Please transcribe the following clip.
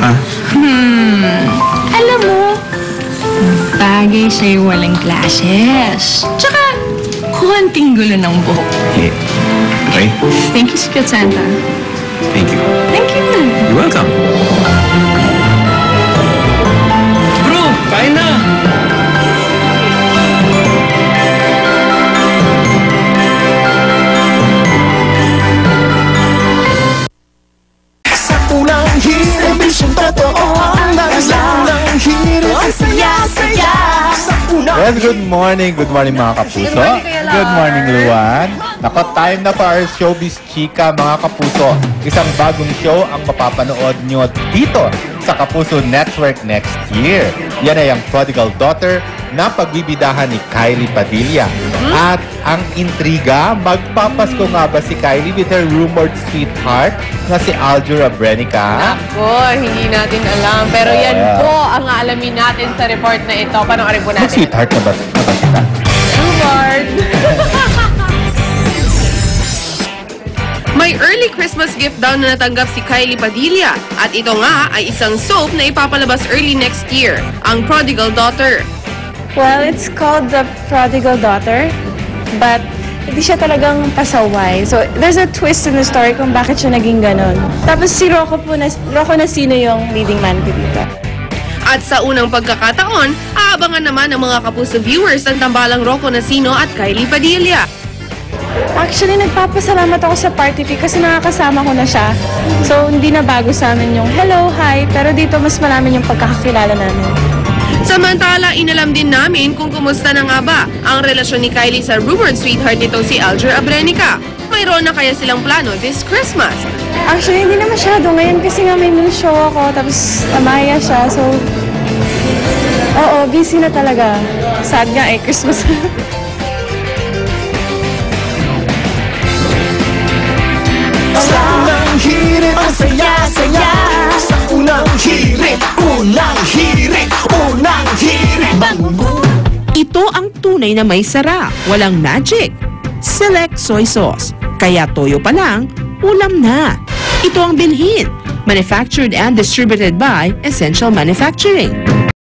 Ha? Alam mo, bagay sa'yo walang clashes. Tsaka, konting gulo ng buhok. Hey. Okay? Thank you, Secret Santa. Thank you. Thank you. You're welcome. Bro, kain na! Sa unang hirit, bisyong totoo ang naglalang hirit. Ang saya-saya sa unang Well, good morning mga kapuso. Good morning, Luan. Nako, time na para Showbiz Chika, mga kapuso. Isang bagong show ang mapapanood nyo dito sa Kapuso Network next year. Yan ay ang Prodigal Daughter na pagbibidahan ni Kylie Padilla. At ang intriga, magpapasko nga ba si Kylie with her rumored sweetheart na si Aljur Abrenica? Ako, hindi natin alam. Pero yan po ang aalamin natin sa report na ito. Panoorin po natin. Sweetheart na ba sila? Rumors! May early Christmas gift daw na natanggap si Kylie Padilla at ito nga ay isang soap na ipapalabas early next year, ang Prodigal Daughter. Well, it's called The Prodigal Daughter, but hindi siya talagang pasaway. So, there's a twist in the story kung bakit siya naging ganon. Tapos si Rocco Nacino yung leading man ko dito. At sa unang pagkakataon, aabangan naman ng mga Kapuso viewers ang tambalang Rocco Nacino at Kylie Padilla. Actually, nagpapasalamat ako sa Party P kasi nakakasama ko na siya. So, hindi na bago sa amin yung hello, hi, pero dito mas malamin yung pagkakakilala namin. Samantala, inalam din namin kung kumusta na nga ba ang relasyon ni Kylie sa rumored sweetheart nitong si Aljur Abrenica. Mayroon na kaya silang plano this Christmas? Actually, hindi na masyado. Ngayon kasi nga may new show ako, tapos tamaya siya. So, oo, busy na talaga. Sad nga eh, Christmas. Sa unang hirit, ang saya-saya. Sa unang hirit, unang hirit, unang hirit. Ito ang tunay na may sara, walang magic. Select soy sauce. Kaya toyo pa lang, ulam na. Ito ang bilhin. Manufactured and distributed by Essential Manufacturing.